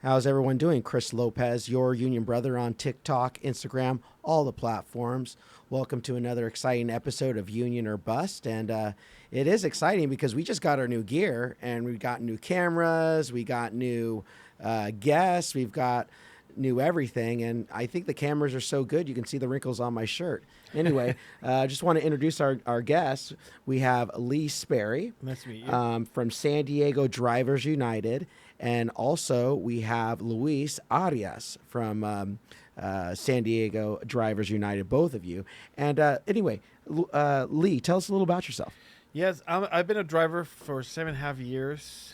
How's everyone doing? Chris Lopez, your union brother on TikTok, Instagram, all the platforms. Welcome to another exciting episode of Union or Bust. And it is exciting because we just got our new gear and we got new cameras, we got new guests, we've got new everything. And I think the cameras are so good, you can see the wrinkles on my shirt. Anyway, I just want to introduce our guests. We have Lee Sperry. Nice to meet you. From San Diego Drivers United. And also we have Luis Arias from San Diego Drivers United, both of you. And anyway, Lee, tell us a little about yourself. Yes, I've been a driver for 7.5 years.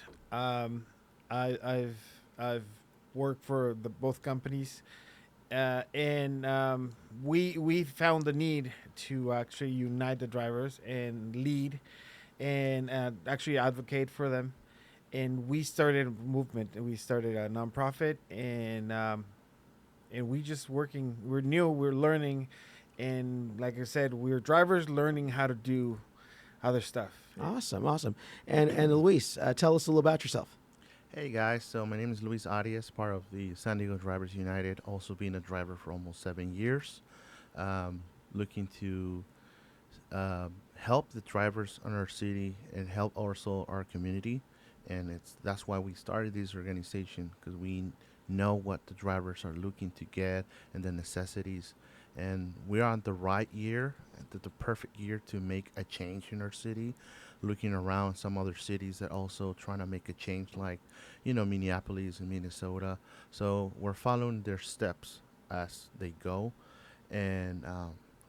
I've worked for both companies, and we found the need to actually unite the drivers and lead, and actually advocate for them. And we started a movement, and we started a nonprofit, and we just working. We're new, we're learning, and like I said, we're drivers learning how to do other stuff. Awesome. And Luis, tell us a little about yourself. Hey guys, so my name is Luis Arias, part of the San Diego Drivers United, also being a driver for almost 7 years, looking to help the drivers in our city and help also our community. And that's why we started this organization, because we know what the drivers are looking to get and the necessities. And we're on the right year, the perfect year to make a change in our city, looking around some other cities that also trying to make a change, like, Minneapolis and Minnesota. So we're following their steps as they go. And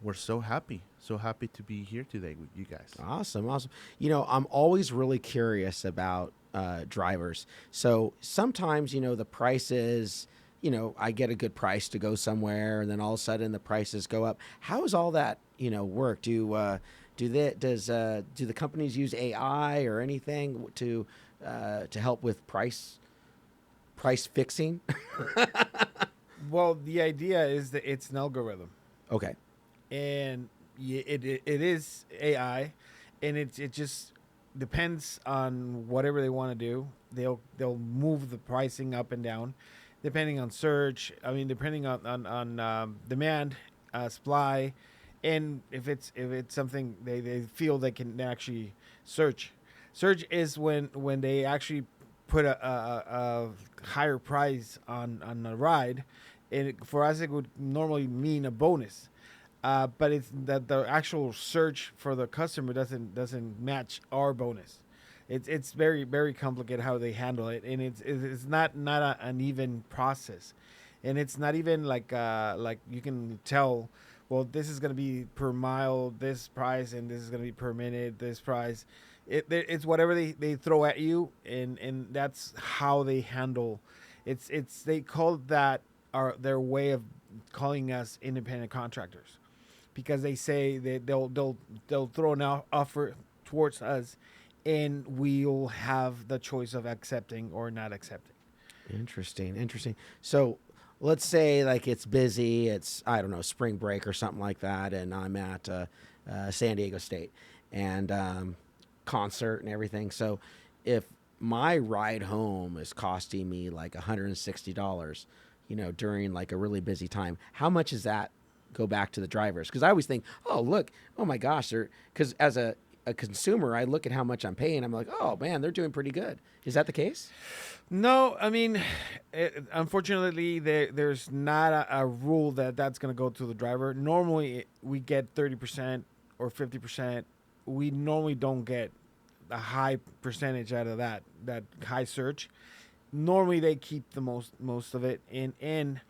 we're so happy to be here today with you guys. Awesome. I'm always really curious about drivers. So sometimes, the prices, I get a good price to go somewhere, and then all of a sudden the prices go up. How does all that, work? Do the companies use AI or anything to help with price fixing? Well, the idea is that it's an algorithm, Okay. and it is AI, and it just depends on whatever they want to do. They'll move the pricing up and down, depending on search. I mean, depending on demand, supply, and if it's something they feel they can actually search. Search is when they actually put a higher price on a ride, and for us it would normally mean a bonus. But it's that the actual search for the customer doesn't match our bonus. It's very, very complicated how they handle it, and it's not an even process, and it's not even like you can tell. Well, this is going to be per mile this price, and this is going to be per minute this price. It's whatever they throw at you, and that's how they handle. It's they call that their way of calling us independent contractors, because they say that they'll throw an offer towards us, and we'll have the choice of accepting or not accepting. Interesting. So let's say like it's busy, it's, I don't know, spring break or something like that, and I'm at San Diego State and concert and everything. So if my ride home is costing me like $160, during like a really busy time, how much is that go back to the drivers? Because I always think, oh my gosh, because as a consumer, I look at how much I'm paying, I'm like, oh man, they're doing pretty good. Is that the case? No, I mean, unfortunately, there's not a rule that's going to go to the driver. Normally, we get 30% or 50%. We normally don't get a high percentage out of that high search. Normally, they keep the most of it, and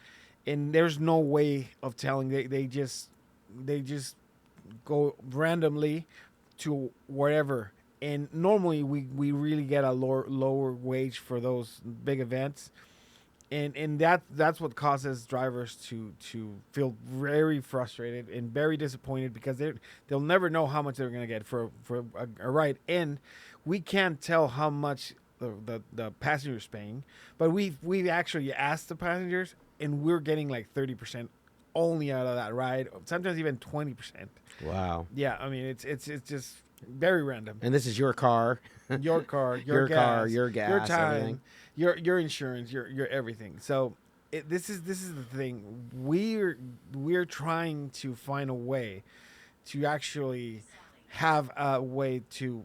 there's no way of telling. They just go randomly to wherever. And normally we really get a lower wage for those big events, and that's what causes drivers to feel very frustrated and very disappointed, because they'll never know how much they're going to get for a ride, and we can't tell how much the passenger's paying, but we've actually asked the passengers, and we're getting like 30% only out of that ride, sometimes even 20%. Wow. Yeah, I mean it's just Very random. And this is your car, Your car, your your gas, car, your your gas, everything. time, your insurance, your everything. So this is the thing. We're trying to find a way to actually have a way to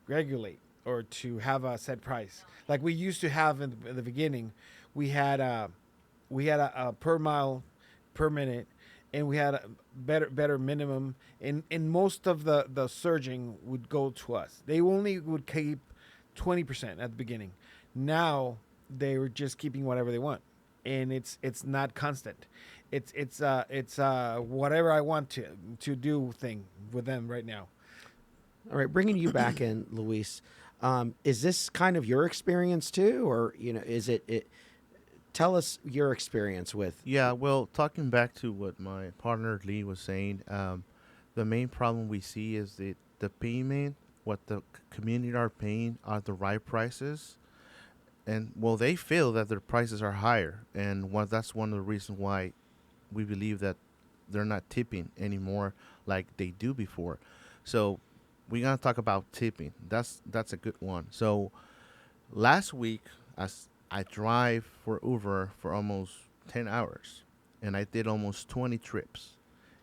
regulate or to have a set price like we used to have in the beginning. We had a per mile per minute, and we had a better minimum, and most of the surging would go to us. They only would keep 20% at the beginning. Now they were just keeping whatever they want, and it's not constant. It's whatever I want to do thing with them right now. All right, bringing you back in, Luis. Is this kind of your experience too, or is it? Tell us your experience with. Yeah, well, talking back to what my partner Lee was saying, the main problem we see is that the payment, what the community are paying, are the right prices, and well, they feel that their prices are higher, and that's one of the reasons why we believe that they're not tipping anymore like they do before. So we gotta talk about tipping. That's a good one. So last week, as I drive for Uber for almost 10 hours, and I did almost 20 trips.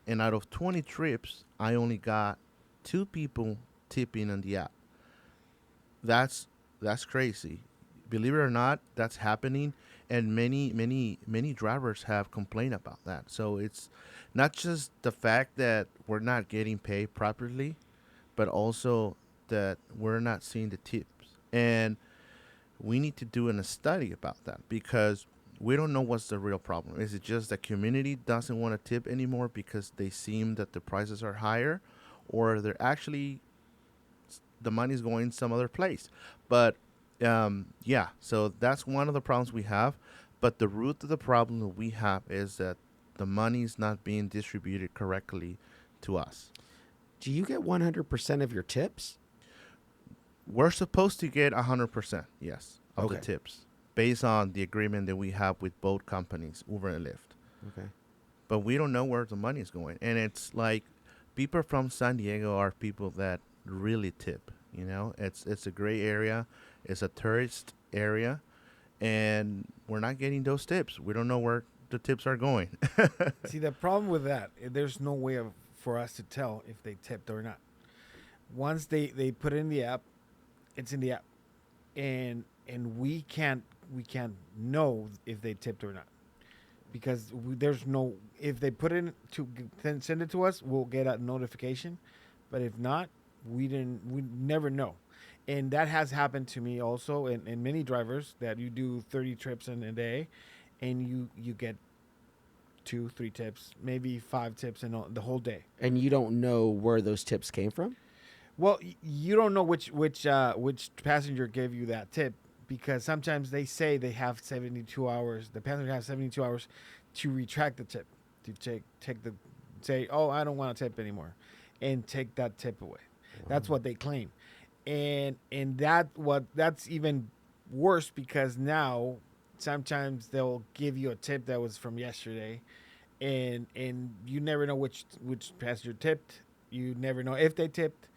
And out of 20 trips, I only got two people tipping on the app. That's crazy. Believe it or not, that's happening, and many drivers have complained about that. So it's not just the fact that we're not getting paid properly, but also that we're not seeing the tips. And we need to do a study about that because we don't know what's the real problem. Is it just the community doesn't want to tip anymore because they seem that the prices are higher, or they're actually the money's going some other place? But yeah, so that's one of the problems we have. But the root of the problem that we have is that the money's not being distributed correctly to us. Do you get 100% of your tips? We're supposed to get 100%, yes, of the Okay. tips based on the agreement that we have with both companies, Uber and Lyft. Okay. But we don't know where the money is going. And it's like people from San Diego are people that really tip. It's a gray area. It's a tourist area, and we're not getting those tips. We don't know where the tips are going. See, the problem with that, there's no way for us to tell if they tipped or not. Once they put it in the app, it's in the app, and we can't know if they tipped or not because there's no, if they put it in to then send it to us, we'll get a notification, but if not, we never know. And that has happened to me also, and many drivers, that you do 30 trips in a day, and you get 2 3 tips, maybe 5 tips in the whole day. And you don't know where those tips came from? Well, you don't know which passenger gave you that tip, because sometimes they say they have 72 hours. The passenger has 72 hours to retract the tip, to take the say, oh, I don't want to tip anymore, and take that tip away. That's what they claim, and that's even worse, because now sometimes they'll give you a tip that was from yesterday, and you never know which passenger tipped. You never know if they tipped.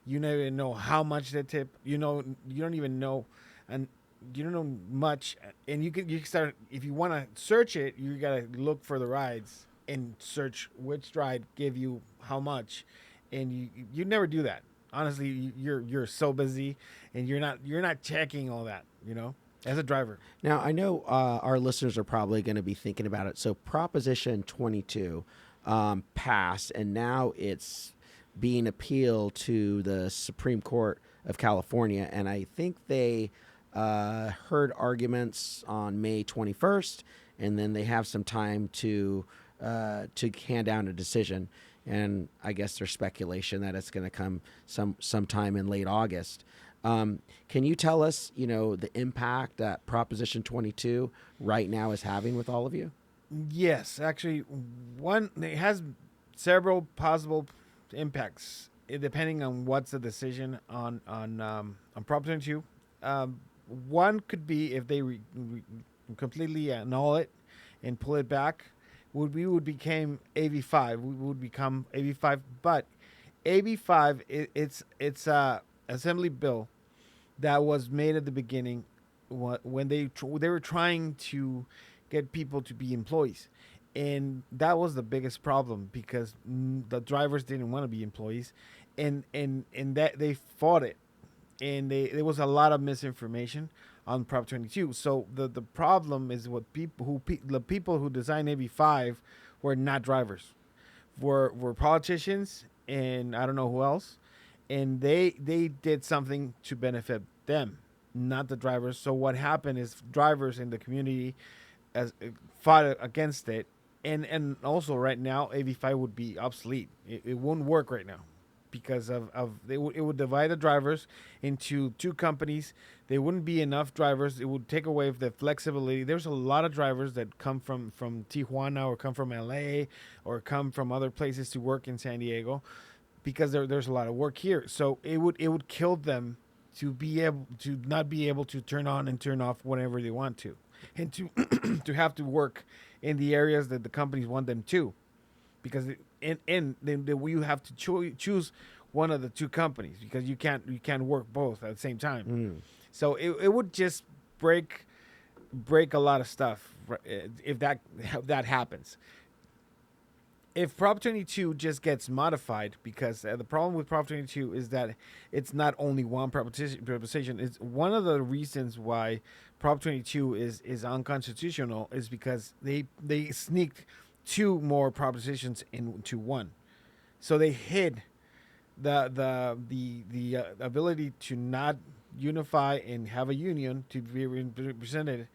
You never know how much they tip. You don't even know, and you don't know much. And you can start, if you want to search it, you gotta look for the rides and search which ride give you how much, and you never do that. Honestly, you're so busy, and you're not checking all that. As a driver. Now, I know our listeners are probably going to be thinking about it. So Proposition 22 passed, and now it's being appealed to the Supreme Court of California. And I think they heard arguments on May 21st, and then they have some time to hand down a decision. And I guess there's speculation that it's going to come sometime in late August. Can you tell us, the impact that Proposition 22 right now is having with all of you? Yes, actually, it has several possible impacts, depending on what's the decision on Proposition 2. One could be if they completely annul it and pull it back, we would become AV5. We would become AV5, but AB5, it's a assembly bill that was made at the beginning when they were trying to get people to be employees, and that was the biggest problem because the drivers didn't want to be employees, and that they fought it, and there was a lot of misinformation on Prop 22. So the problem is what the people who designed AB5 were not drivers, were politicians, and I don't know who else, and they did something to benefit them, not the drivers. So what happened is drivers in the community as fought against it, and also right now AB5 would be obsolete. It won't work right now because it would divide the drivers into two companies. There wouldn't be enough drivers. It would take away the flexibility. There's a lot of drivers that come from Tijuana or come from LA or come from other places to work in San Diego because there's a lot of work here. So it would kill them to be able to not be able to turn on and turn off whenever they want to, and to to have to work in the areas that the companies want them to, because then you have to choose one of the two companies because you can't work both at the same time. So it would just break a lot of stuff if that happens. If Prop 22 just gets modified, because the problem with Prop 22 is that it's not only one proposition. It's one of the reasons why Prop 22 is unconstitutional is because they sneaked two more propositions into one. So they hid the ability to not unify and have a union to be represented,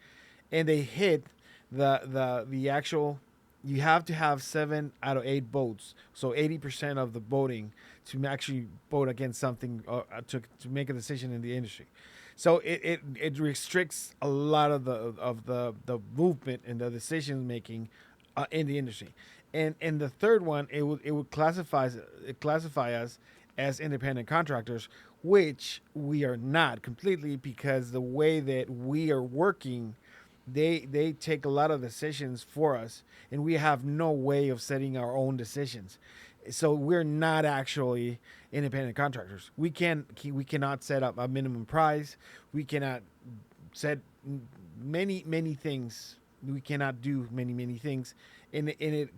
and they hid the actual. You have to have 7 out of 8 votes, so 80% of the voting to actually vote against something to make a decision in the industry. So it restricts a lot of the movement and the decision making in the industry. And the third one, it would classify us as independent contractors, which we are not completely, because the way that we are working, they take a lot of decisions for us, and we have no way of setting our own decisions. So we're not actually independent contractors. We cannot set up a minimum price. We cannot set many things. We cannot do many things, and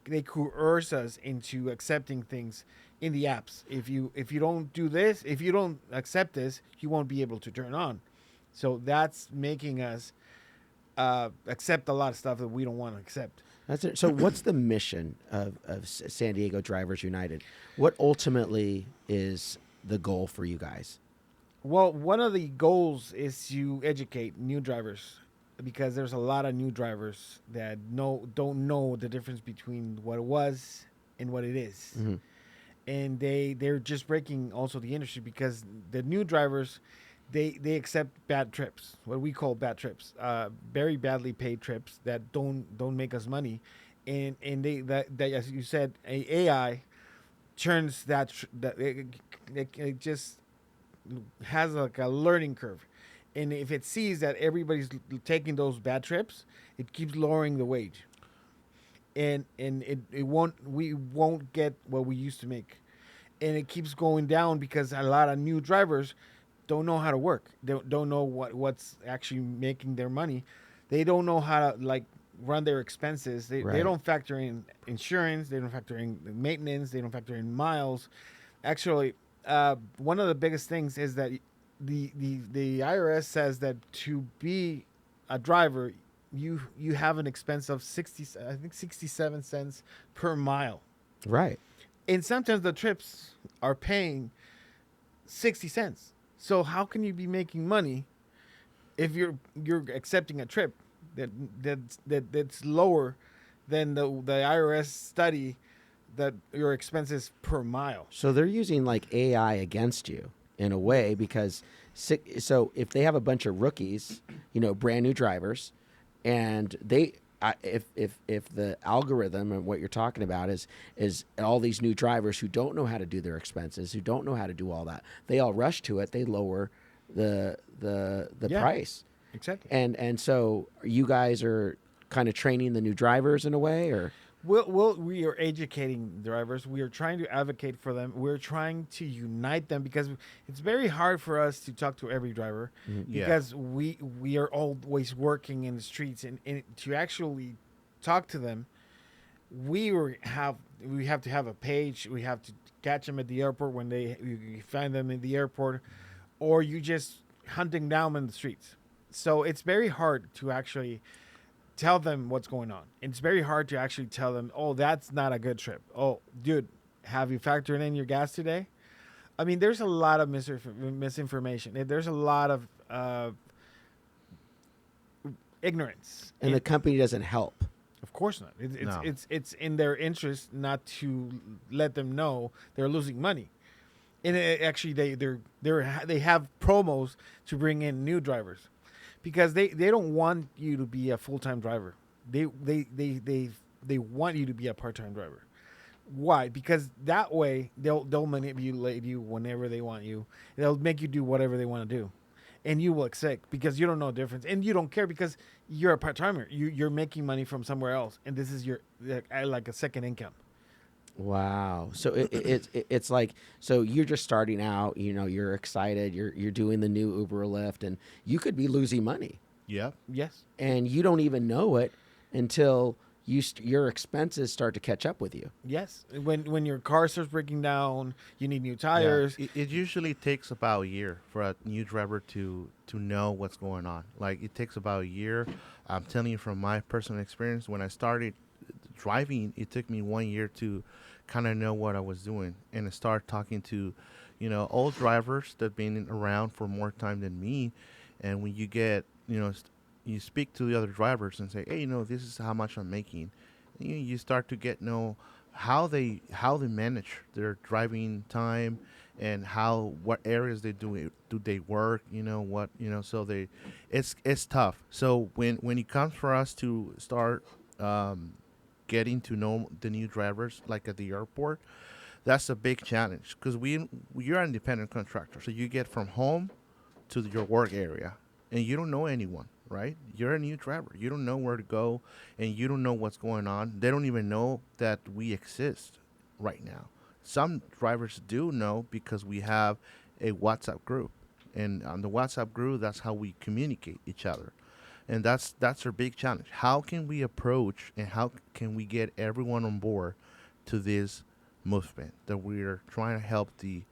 they coerce us into accepting things in the apps. If you don't do this, if you don't accept this, you won't be able to turn on. So that's making us accept a lot of stuff that we don't want to accept. That's it. So what's the mission of San Diego Drivers United? What ultimately is the goal for you guys? Well, one of the goals is to educate new drivers, because there's a lot of new drivers that don't know the difference between what it was and what it is. Mm-hmm. And they're just breaking also the industry, because the new drivers, they accept bad trips, what we call bad trips, very badly paid trips that don't make us money, and that as you said, AI turns it just has like a learning curve, and if it sees that everybody's taking those bad trips, it keeps lowering the wage, and we won't get what we used to make, and it keeps going down because a lot of new drivers don't know how to work. They don't know what's actually making their money. They don't know how to run their expenses. They don't factor in insurance. They don't factor in maintenance. They don't factor in miles. Actually, one of the biggest things is that the IRS says that to be a driver, you have an expense of 67 cents per mile. Right. And sometimes the trips are paying 60 cents. So how can you be making money if you're accepting a trip that's lower than the IRS study that your expenses per mile? So they're using like AI against you in a way, because so if they have a bunch of rookies, brand new drivers, and if the algorithm and what you're talking about is all these new drivers who don't know how to do their expenses, who don't know how to do all that, they all rush to it. They lower the price. Exactly. And so you guys are kind of training the new drivers in a way, or? We are educating drivers. We are trying to advocate for them. We're trying to unite them because it's very hard for us to talk to every driver Yeah. because we are always working in the streets and to actually talk to them, we have to have a page. We have to catch them at the airport when you find them in the airport, or you just hunting down them in the streets. So it's very hard to actually tell them what's going on. It's very hard to actually tell them, oh, that's not a good trip. Oh, dude, have you factored in your gas today? I mean, there's a lot of misinformation. There's a lot of ignorance. And the company doesn't help. Of course not. No. It's in their interest not to let them know they're losing money. And actually, they have promos to bring in new drivers, because they don't want you to be a full time driver. They want you to be a part time driver. Why? Because that way they'll manipulate you whenever they want you. They'll make you do whatever they want to do, and you will accept because you don't know the difference and you don't care because you're a part timer. You're making money from somewhere else, and this is your like a second income. Wow. So it's like, so you're just starting out, you're excited, you're doing the new Uber or Lyft, and you could be losing money, Yeah. Yes. and you don't even know it until your expenses start to catch up with you. Yes. When your car starts breaking down, you need new Yeah. tires. It usually takes about a year for a new driver to know what's going on. Like, it takes about a year. I'm telling you from my personal experience, when I started driving, it took me 1 year to kind of know what I was doing and to start talking to, old drivers that been around for more time than me. And when you get, you speak to the other drivers and say, hey, this is how much I'm making. And you start to get know how they manage their driving time and what areas do they work, so it's tough. So when it comes for us to start getting to know the new drivers, like at the airport, that's a big challenge because you're an independent contractor, so you get from home to your work area, and you don't know anyone, right? You're a new driver, you don't know where to go, and you don't know what's going on. They don't even know that we exist right now. Some drivers do know because we have a WhatsApp group, and on the WhatsApp group, that's how we communicate each other. And that's our big challenge. How can we approach and how can we get everyone on board to this movement that we're trying to help the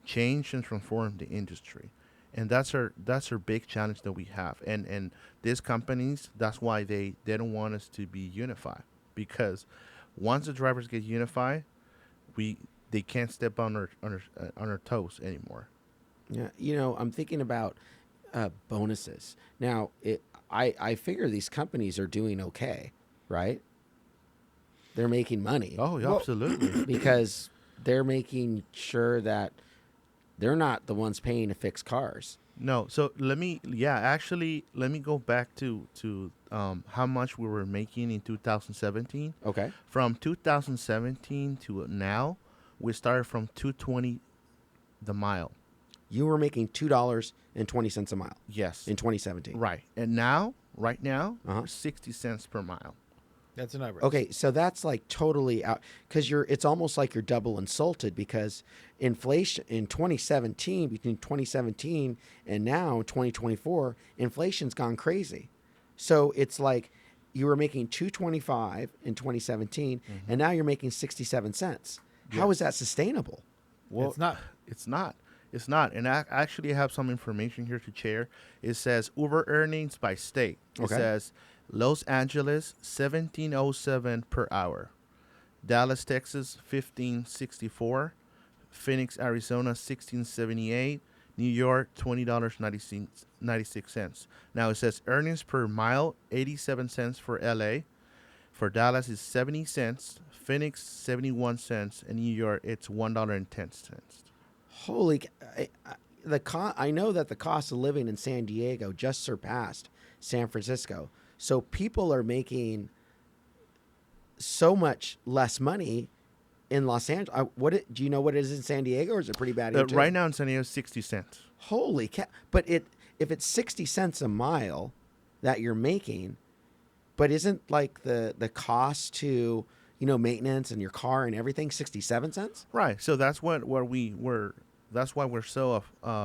change and transform the industry? And that's our big challenge that we have. And these companies, that's why they don't want us to be unified, because once the drivers get unified, they can't step on our toes anymore. Yeah, I'm thinking about bonuses. Now, I figure these companies are doing okay, right? They're making money. Oh, yeah, absolutely. Because they're making sure that they're not the ones paying to fix cars. No, so let me go back to how much we were making in 2017. Okay. From 2017 to now, we started from 220 the mile. You were making $2.20 a mile. Yes. In 2017. Right. And right now, 60 cents per mile. That's an average. Okay, so that's like totally out, because it's almost like you're double insulted, because inflation in 2017, between 2017 and now 2024, inflation's gone crazy. So it's like you were making $2.25 in 2017, and now you're making 67 cents. How is that sustainable? Well, It's not. It's not. It's not. And I actually have some information here to share. It says Uber earnings by state. It Okay. says Los Angeles, 1707 per hour. Dallas, Texas, 1564. Phoenix, Arizona, 1678. New York, $20.96. Now it says earnings per mile, 87 cents for LA. For Dallas, it's 70 cents. Phoenix, 71 cents. And New York, it's $1.10. Holy, I know that the cost of living in San Diego just surpassed San Francisco. So people are making so much less money in Los Angeles. Do you know what it is in San Diego, or is it pretty bad here too? Right now in San Diego, 60 cents. Holy cow! But if it's 60 cents a mile that you're making, but isn't like the cost to maintenance and your car and everything, 67 cents. Right. So that's what we were. That's why we're so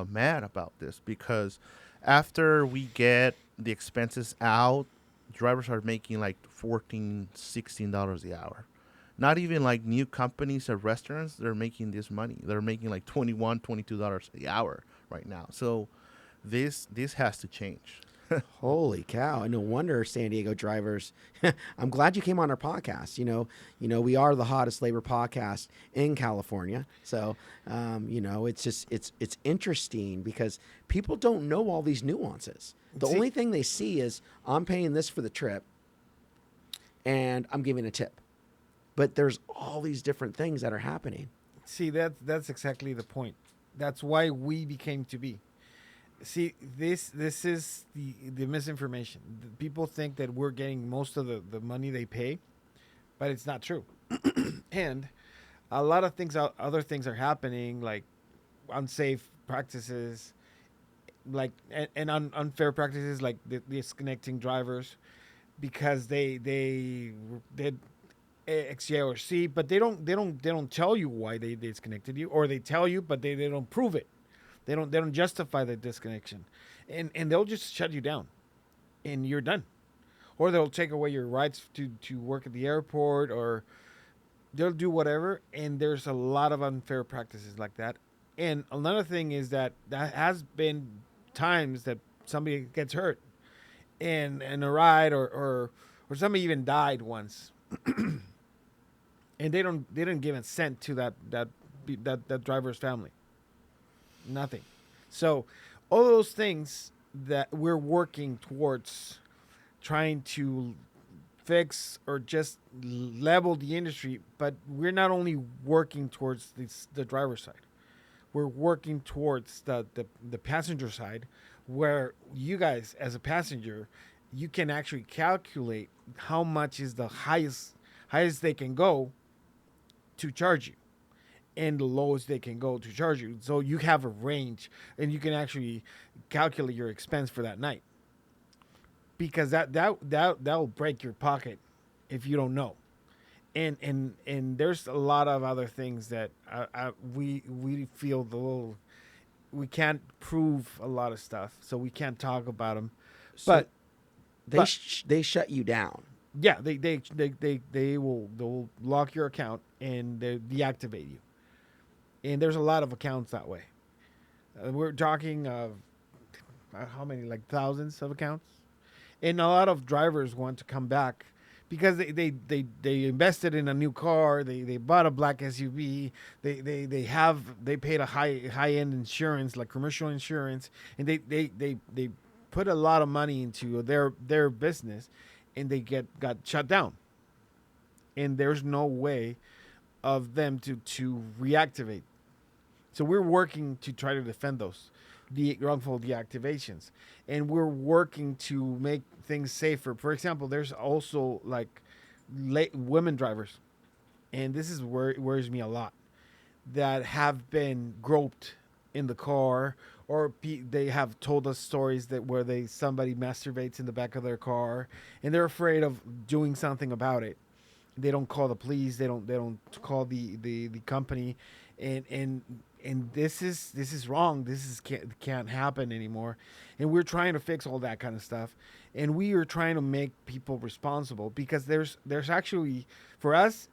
mad about this, because after we get the expenses out, drivers are making like 14, $16 the hour. Not even like new companies or restaurants, they're making this money. They're making like 21, $22 the hour right now. So this has to change. Holy cow! And no wonder San Diego drivers. I'm glad you came on our podcast. We are the hottest labor podcast in California. So, it's just it's interesting because people don't know all these nuances. The only thing they see is I'm paying this for the trip, and I'm giving a tip. But there's all these different things that are happening. See, that's exactly the point. That's why we became to be. See, this is the misinformation. People think that we're getting most of the money they pay, but it's not true. And a lot of things, other things are happening, like unsafe practices, like and unfair practices, like disconnecting drivers because they did X, Y, or C, but they don't tell you why they disconnected you, or they tell you, but they don't prove it. They don't justify the disconnection, and they'll just shut you down, and you're done, or they'll take away your rights to work at the airport, or they'll do whatever. And there's a lot of unfair practices like that. And another thing is that has been times that somebody gets hurt in a ride, or somebody even died once, and they didn't give a cent to that driver's family. Nothing. So all those things that we're working towards trying to fix or just level the industry, but we're not only working towards the driver's side. We're working towards the passenger side, where you guys as a passenger, you can actually calculate how much is the highest they can go to charge you, and the lowest they can go to charge you. So you have a range, and you can actually calculate your expense for that night. Because that'll break your pocket if you don't know. And there's a lot of other things that we feel we can't prove a lot of stuff, so we can't talk about them. So But they shut you down. yeah, they'll lock your account and they deactivate you. And there's a lot of accounts that way. We're talking of how many, like thousands of accounts. And a lot of drivers want to come back because they invested in a new car. They bought a black SUV. They paid a high end insurance, like commercial insurance, and they put a lot of money into their business, and they got shut down. And there's no way of them to reactivate. So we're working to try to defend those wrongful deactivations, and we're working to make things safer. For example, there's also like women drivers, and this is where it worries me a lot, that have been groped in the car, or they have told us stories that where somebody masturbates in the back of their car, and they're afraid of doing something about it. They don't call the police. They don't call the company, and this is wrong. Can't happen anymore, and we're trying to fix all that kind of stuff, and we are trying to make people responsible, because there's actually, for us,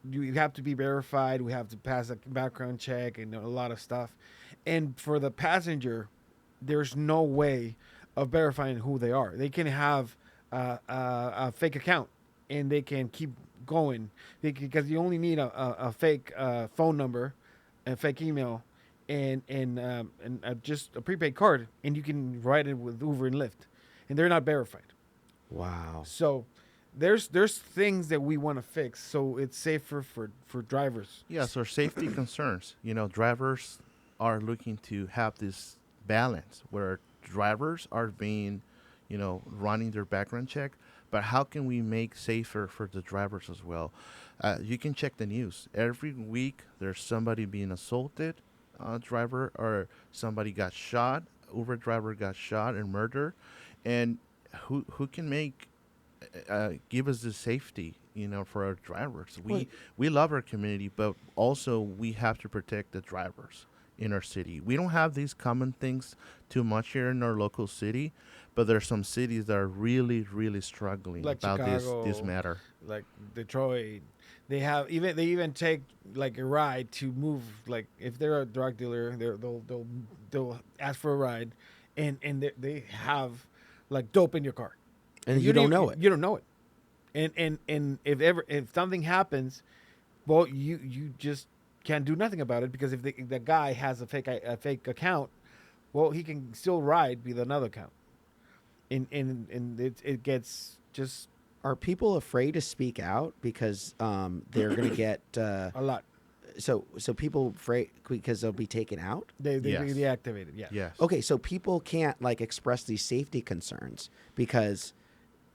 you have to be verified. We have to pass a background check and a lot of stuff, and for the passenger, there's no way of verifying who they are. They can have a fake account, and they can keep going, because you only need a fake phone number, a fake email, and just a prepaid card, and you can ride it with Uber and Lyft, and they're not verified. Wow. So there's things that we want to fix, so it's safer for drivers. Yeah, so safety concerns. Drivers are looking to have this balance where drivers are being, running their background check, but how can we make safer for the drivers as well? You can check the news. Every week there's somebody being assaulted, driver, or somebody got shot, Uber driver got shot and murdered. And who can give us the safety for our drivers. Well, We love our community, but also we have to protect the drivers in our city. We don't have these common things too much here in our local city, but there's some cities that are really, really struggling Like about this Chicago, matter. like Detroit. They even take like a ride to move. Like if they're a drug dealer, they'll ask for a ride, and they have like dope in your car, and you don't know it. You don't know it, and if something happens, well, you just can't do nothing about it because if the guy has a fake account, well, he can still ride with another account, and it gets just Are people afraid to speak out because they're going to get a lot. so people afraid because they'll be taken out? They Yes. deactivated. Yeah. Yes. Okay, so people can't like express these safety concerns because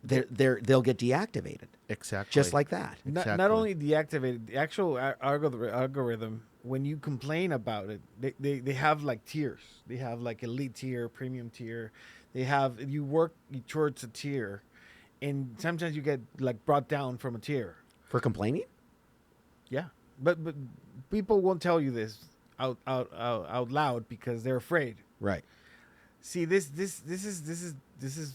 they'll get deactivated Exactly. just like that. Not Exactly. only deactivated, the actual algorithm, when you complain about it, they have like tiers. They have like elite tier, premium tier. They have, you work towards a tier, and sometimes you get like brought down from a tier. For complaining? Yeah. But people won't tell you this out loud because they're afraid. Right. See, this is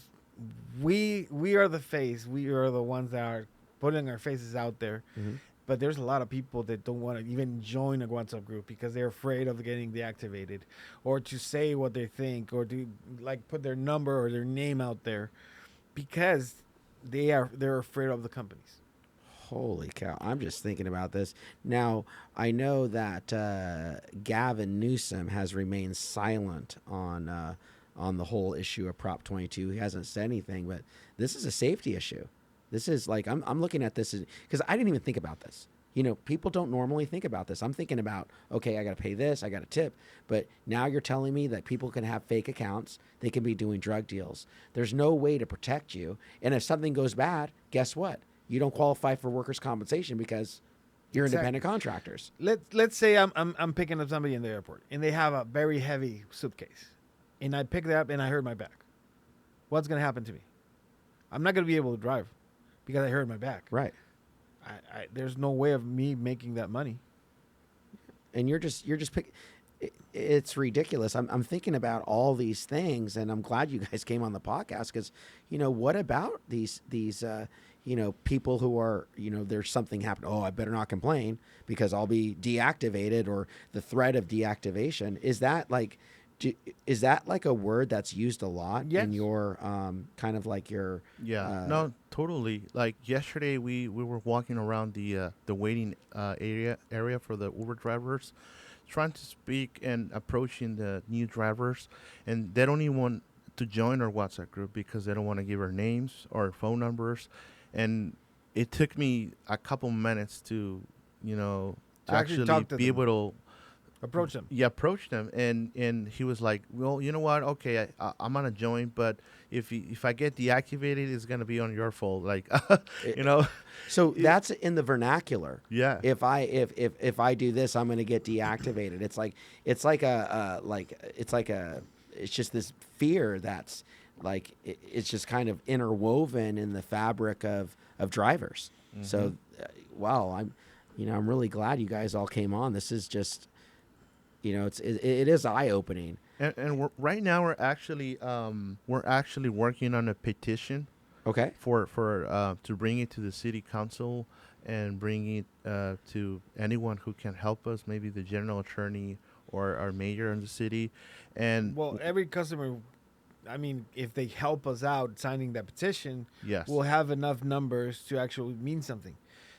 we are the face. We are the ones that are putting our faces out there. Mhm. But there's a lot of people that don't want to even join a WhatsApp group because they're afraid of getting deactivated, or to say what they think, or to like put their number or their name out there, because they're afraid of the companies. Holy cow. I'm just thinking about this. Now, I know that Gavin Newsom has remained silent on the whole issue of Prop 22. He hasn't said anything, but this is a safety issue. This is like, I'm looking at this because I didn't even think about this. People don't normally think about this. I'm thinking about, okay, I got to pay this, I got to tip. But now you're telling me that people can have fake accounts. They can be doing drug deals. There's no way to protect you. And if something goes bad, guess what? You don't qualify for workers' compensation because you're Exactly. independent contractors. Let's say I'm picking up somebody in the airport and they have a very heavy suitcase, and I pick it up and I hurt my back. What's gonna happen to me? I'm not gonna be able to drive because I hurt my back. Right. There's no way of me making that money. And you're just it's ridiculous. I'm thinking about all these things, and I'm glad you guys came on the podcast because, what about these people who are, there's something happened. Oh, I better not complain because I'll be deactivated, or the threat of deactivation. Is that like a word that's used a lot Yes. in your kind of like your No, totally. Like yesterday, we were walking around the waiting area for the Uber drivers, trying to speak and approaching the new drivers, and they don't even want to join our WhatsApp group because they don't want to give our names or phone numbers, and it took me a couple minutes to actually talk to be them. able to Approach them. yeah, approached him, and he was like, "Well, you know what? Okay, I'm gonna join, but if I get deactivated, it's gonna be on your fault." Like, So that's in the vernacular. Yeah. If I do this, I'm going to get deactivated. It's just this fear that's like it's just kind of interwoven in the fabric of drivers. Mm-hmm. So, wow, I'm really glad you guys all came on. This is just, it is eye opening. And right now we're actually working on a petition Okay. for to bring it to the city council and bring it to anyone who can help us, maybe the general attorney or our mayor in the city. And Well, every customer, I mean, if they help us out signing that petition, yes, we'll have enough numbers to actually mean something.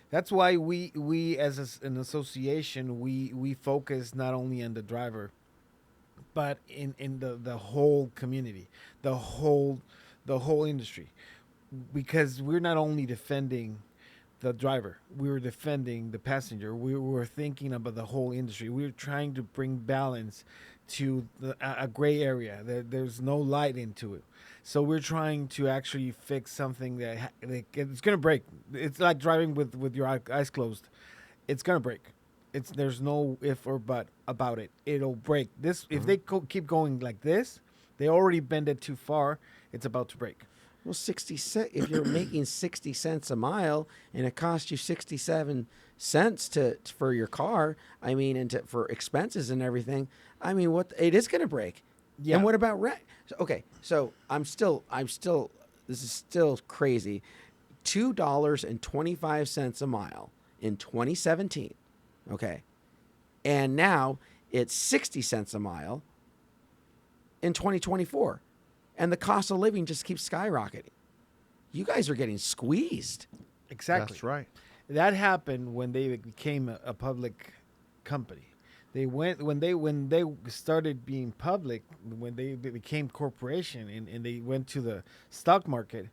That's why we as an association, we focus not only on the driver, but in the whole community, the whole industry, because we're not only defending the driver, we were defending the passenger. We were thinking about the whole industry. We were trying to bring balance to a gray area. There's no light into it. So we're trying to actually fix something that it's going to break. It's like driving with your eyes closed. It's going to break. There's no if or but about it. It'll break. If they keep going like this, they already bend it too far. It's about to break. Well, 66. If you're making 60 cents a mile and it costs you 67 cents for your car, I mean, and for expenses and everything, I mean, what it is going to break. Yeah. And what about rent? Okay, so this is still crazy. $2.25 a mile in 2017. Okay, and now it's 60 cents a mile in 2024. And the cost of living just keeps skyrocketing. You guys are getting squeezed. Exactly. That's right. That happened when they became a public company. They went when they started being public, when they became corporation and they went to the stock market,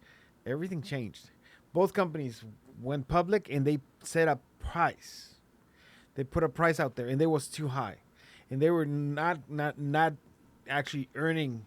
everything changed. Both companies went public and they set a price. They put a price out there and it was too high. And they were not actually earning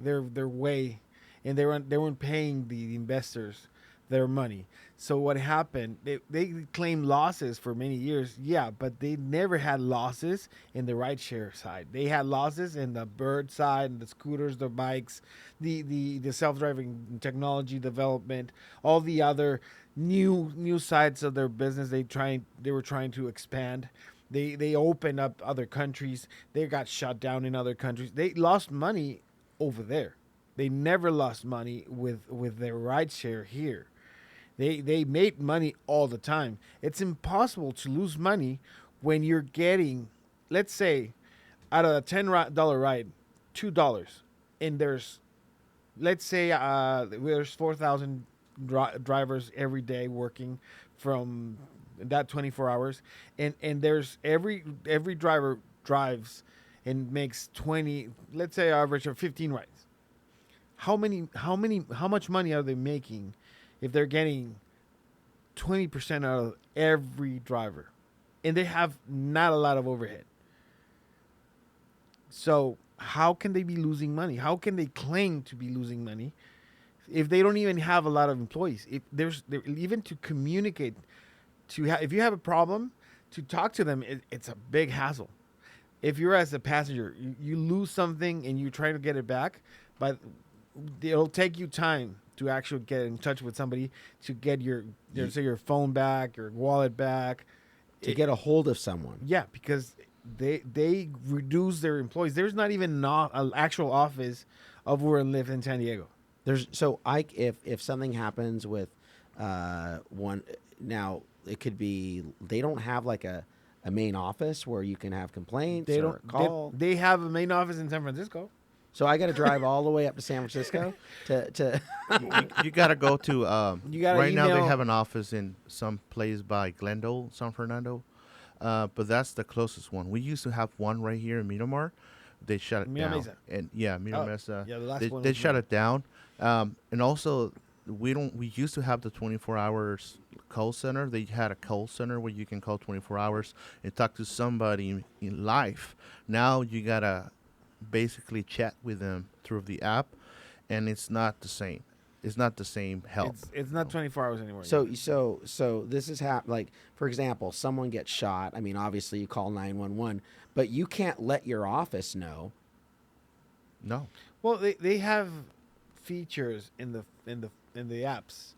their way, and they weren't paying the investors their money. So what happened? They claimed losses for many years, yeah, but they never had losses in the rideshare side. They had losses in the bird side, and the scooters, the bikes, the self-driving technology development, all the other new sides of their business. They were trying to expand. They opened up other countries. They got shut down in other countries. They lost money over there. They never lost money with their rideshare here. They made money all the time. It's impossible to lose money when you're getting, let's say, out of a $10 ride, $2, and there's, let's say, there's 4,000 drivers every day working from that 24 hours, and there's every driver drives and makes 20, let's say average of 15 rides. How much money are they making if they're getting 20% out of every driver? And they have not a lot of overhead. So how can they be losing money? How can they claim to be losing money if they don't even have a lot of employees? If there's even to communicate, if you have a problem, to talk to them, it's a big hassle. If you're as a passenger, you lose something and you try to get it back, but it'll take you time to actually get in touch with somebody to get your say your phone back, your wallet back, To get a hold of someone. yeah, because they reduce their employees. There's not even an actual office of Uber and Lyft in San Diego. If something happens with one now, it could be they don't have like a main office where you can have complaints. They or don't call. They have a main office in San Francisco. So I got to drive all the way up to San Francisco to You gotta go to. You gotta right now they email- have an office in some place by Glendale, San Fernando, but that's the closest one. We used to have one right here in Miramar. They shut it Mira down. Mesa. And yeah, Mira Mesa. yeah, the last they one they was shut Mira. it down. And also we used to have the 24 hours call center. They had a call center where you can call 24 hours and talk to somebody in live. Now you gotta basically chat with them through the app, and it's not the same. It's not the same help. It's not 24 hours anymore. so this is like, for example, someone gets shot. I mean, obviously you call 911, but you can't let your office know. No. Well, they have features in the apps,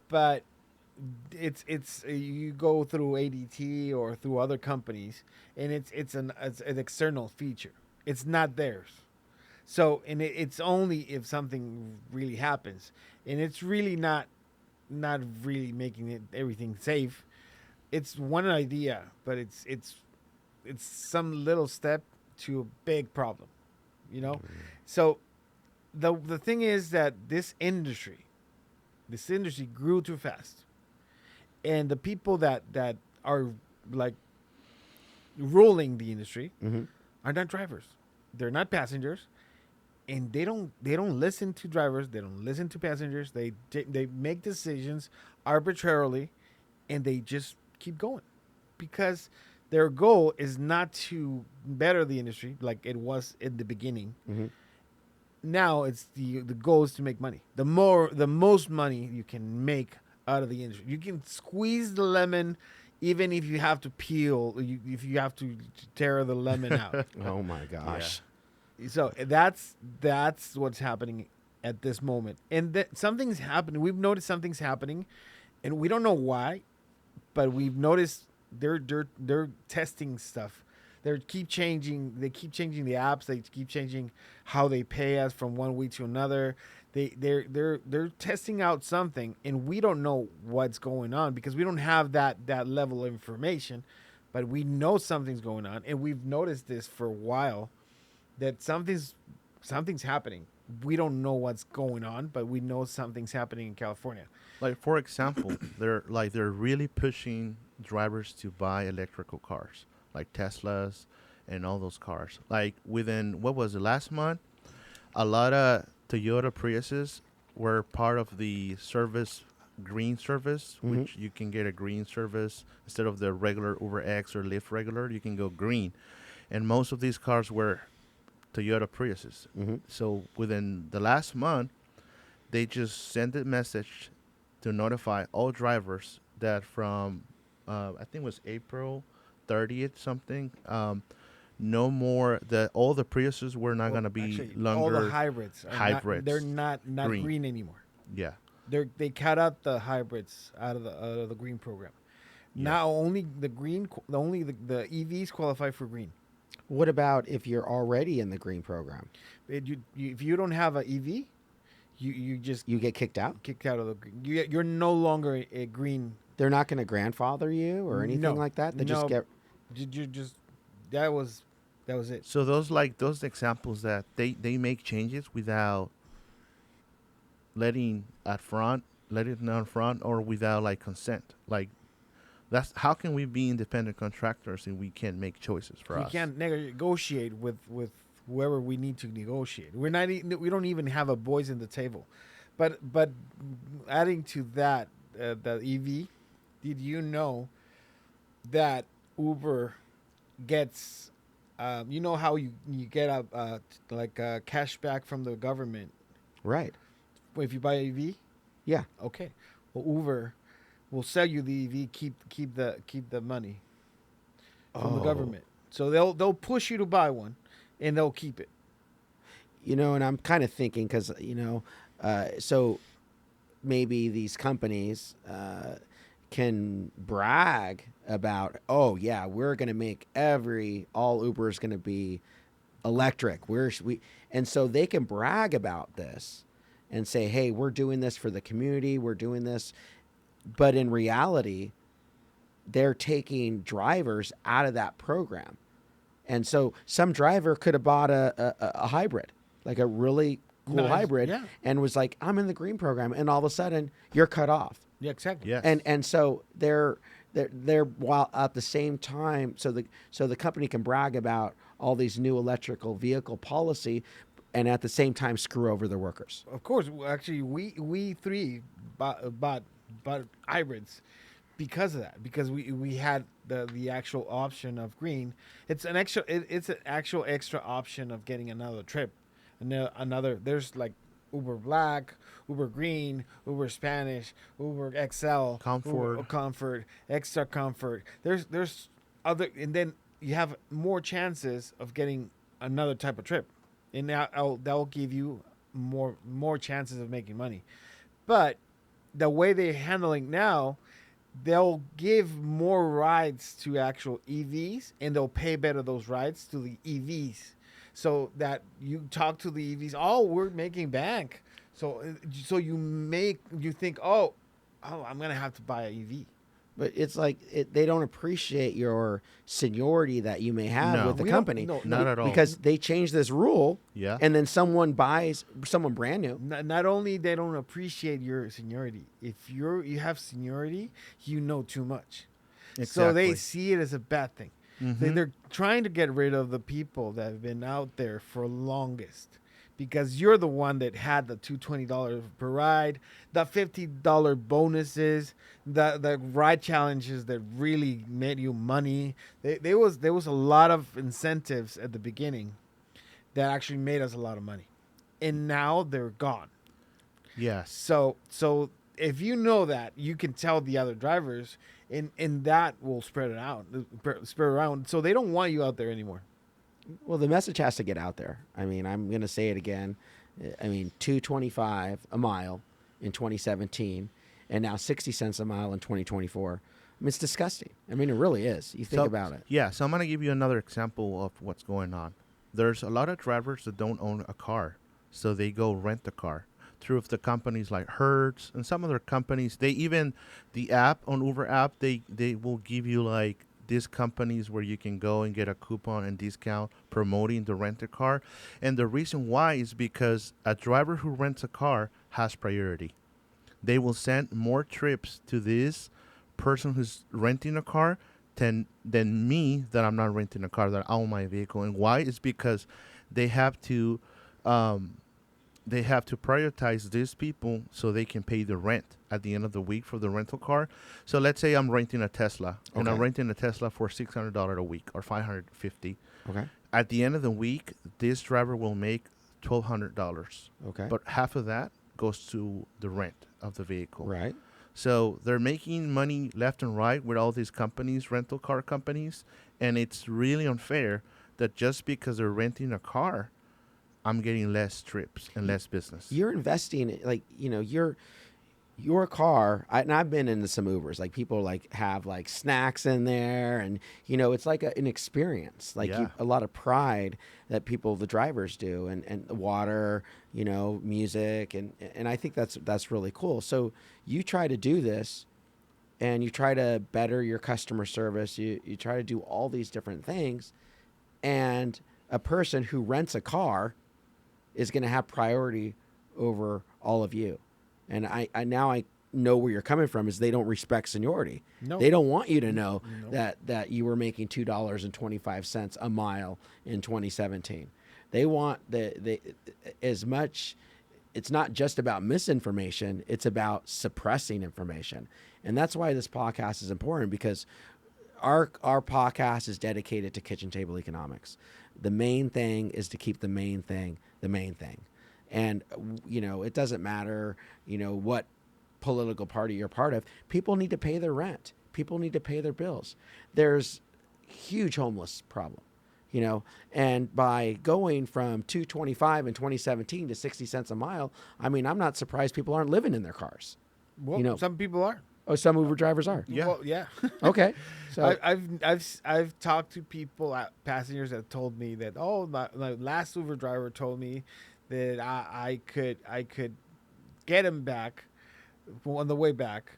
but it's you go through ADT or through other companies, and it's an external feature. It's not theirs. So, and it's only if something really happens, and it's really not really making everything safe. It's one idea, but it's some little step to a big problem, you know. So, the thing is that this industry grew too fast, and the people that are like ruling the industry Mm-hmm. are not drivers. They're not passengers, and they don't listen to drivers. They don't listen to passengers. They make decisions arbitrarily, and they just keep going because their goal is not to better the industry like it was in the beginning. Mm-hmm. Now it's the goal is to make money. The most money you can make out of the industry. You can squeeze the lemon, even if you have to peel. If you have to tear the lemon out. Oh my gosh. So that's what's happening at this moment, and that something's happening. We've noticed something's happening, and we don't know why, but we've noticed they're testing stuff. They keep changing. They keep changing the apps. They keep changing how they pay us from one week to another. They're testing out something, and we don't know what's going on because we don't have that level of information, but we know something's going on, and we've noticed this for a while that something's happening. We don't know what's going on, but we know something's happening in California. Like for example, they're really pushing drivers to buy electrical cars, like Teslas and all those cars. Like within what was it last month, a lot of Toyota Priuses were part of the service green service, which you can get a green service instead of the regular Uber X or Lyft regular. You can go green, and most of these cars were Toyota Priuses. So within the last month, they just sent a message to notify all drivers that from I think it was April 30th something. No more that all the Priuses were not going to be Actually, longer. all the hybrids. They're not green anymore. Yeah. They cut out the hybrids out of the green program. Yeah. Now only the EVs qualify for green. What about if you're already in the green program? If you don't have an EV, you just You get kicked out? kicked out of the green. You're no longer a green. They're not going to grandfather you or anything No. like that? They No. just get... You just that was it. So those examples that they make changes without letting it on front or without like consent. Like that's how can we be independent contractors if we can't make choices for We us? can't negotiate with whoever we need to negotiate. We don't even have a voice in the table. But adding to that, the EV, did you know that Uber gets, you know how you get a cash back from the government Right. if you buy an EV? Yeah. Okay. Well, Uber will sell you the EV, keep the money from the government. So they'll push you to buy one, and they'll keep it. You know, and I'm kind of thinking because, so maybe these companies can brag about, oh, yeah, we're going to make all Uber is going to be electric. And so they can brag about this and say, hey, we're doing this for the community. We're doing this. But in reality, they're taking drivers out of that program. And so some driver could have bought a hybrid, like a really cool hybrid, yeah. and was like, I'm in the green program. And all of a sudden, you're cut off. Yeah, exactly. Yes. And so they're while at the same time, so the company can brag about all these new electrical vehicle policy, and at the same time screw over their workers. Of course, actually, we three bought hybrids because of that. Because we had the actual option of green. It's an actual extra option of getting another trip, another. There's like Uber Black, Uber Green, Uber Spanish, Uber XL, Comfort, Extra Comfort. There's other, and then you have more chances of getting another type of trip, and that will give you more chances of making money. But the way they're handling now, they'll give more rides to actual EVs, and they'll pay better those rides to the EVs, so that you talk to the EVs. Oh, we're making bank. So you think, oh, I'm gonna have to buy an EV. But it's like they don't appreciate your seniority that you may have with the company. Not at all. Because they changed this rule, Yeah. and then someone buys someone brand new. Not only they don't appreciate your seniority. If you have seniority, you know too much. So they see it as a bad thing. Mm-hmm. They're trying to get rid of the people that have been out there for longest, because you're the one that had the $220 per ride, the $50 bonuses, the ride challenges that really made you money. There was a lot of incentives at the beginning that actually made us a lot of money, and now they're gone. Yes. So if you know that, you can tell the other drivers, and that will spread around. So they don't want you out there anymore. Well, the message has to get out there. I mean, I'm going to say it again. I mean, 2.25 a mile in 2017, and now 60 cents a mile in 2024. I mean, it's disgusting. I mean, it really is. You think about it. Yeah, so I'm going to give you another example of what's going on. There's a lot of drivers that don't own a car, so they go rent a car through the companies like Hertz and some other companies. They even, the app on Uber app, they will give you like these companies where you can go and get a coupon and discount promoting the rent a car. And the reason why is because a driver who rents a car has priority. They will send more trips to this person who's renting a car than me that I'm not renting a car, that I own my vehicle. And why is because they have to um, they have to prioritize these people so they can pay the rent at the end of the week for the rental car. So let's say I'm renting a Tesla and I'm Okay. renting a Tesla for $600 a week or $550. Okay. At the end of the week, this driver will make $1,200. Okay. But half of that goes to the rent of the vehicle. Right. So they're making money left and right with all these companies, rental car companies, and it's really unfair that just because they're renting a car, I'm getting less trips and less business. You're investing, like, your car. And I've been into some Ubers. Like, people like have like snacks in there, and it's like an experience. Like, Yeah. a lot of pride that the drivers do, and the water, music, and I think that's really cool. So you try to do this, and you try to better your customer service. You try to do all these different things, and a person who rents a car is going to have priority over all of you. And I now I know where you're coming from, is they don't respect seniority. No. They don't want you to know No. that you were making $2.25 a mile in 2017. They want as much. It's not just about misinformation, it's about suppressing information. And that's why this podcast is important, because our podcast is dedicated to kitchen table economics. The main thing is to keep the main thing the main thing. And, it doesn't matter, what political party you're part of. People need to pay their rent. People need to pay their bills. There's huge homeless problem, and by going from 2.25 in 2017 to 60 cents a mile, I mean, I'm not surprised people aren't living in their cars. Well, some people are. Oh, some Uber drivers are. Yeah. Well, yeah. Okay. So I've talked to people, passengers that told me that my last Uber driver told me that I could get him back on the way back,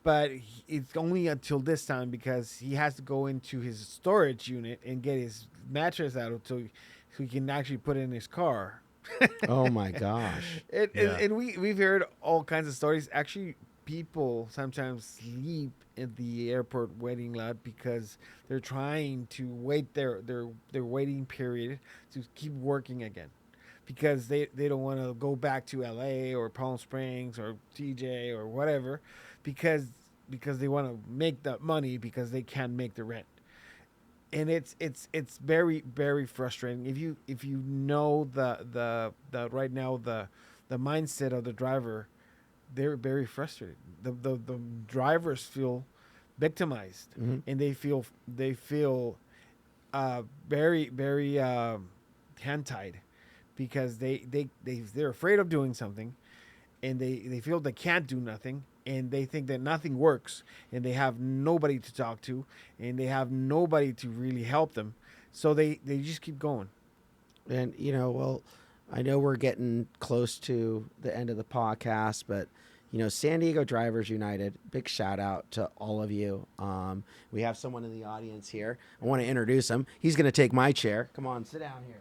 but it's only until this time, because he has to go into his storage unit and get his mattress out so he can actually put it in his car. oh my gosh. And we've heard all kinds of stories. Actually, people sometimes sleep in the airport waiting lot because they're trying to wait their waiting period to keep working again, because they don't want to go back to LA or Palm Springs or TJ or whatever, because they want to make that money because they can't make the rent. And it's very, very frustrating. If you know the right now the mindset of the driver, they're very frustrated. The drivers feel victimized, and they feel very, very hand tied, because they're afraid of doing something, and they feel they can't do nothing, and they think that nothing works, and they have nobody to talk to, and they have nobody to really help them, so they just keep going. And, well, I know we're getting close to the end of the podcast, but, San Diego Drivers United, big shout out to all of you. We have someone in the audience here. I want to introduce him. He's going to take my chair. Come on, sit down here.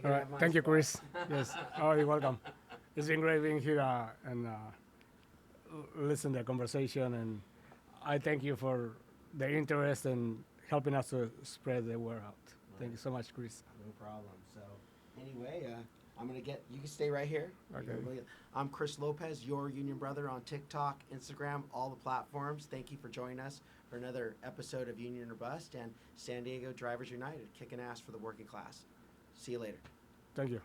All right. Thank you, Chris. Yes. Oh, you're welcome. It's been great being here and listen to the conversation. And I thank you for the interest and helping us to spread the word out. Thank you so much, Chris. No problem. So, anyway, I'm going to you can stay right here. Okay. I'm Chris Lopez, your union brother on TikTok, Instagram, all the platforms. Thank you for joining us for another episode of Union or Bust and San Diego Drivers United, kicking ass for the working class. See you later. Thank you.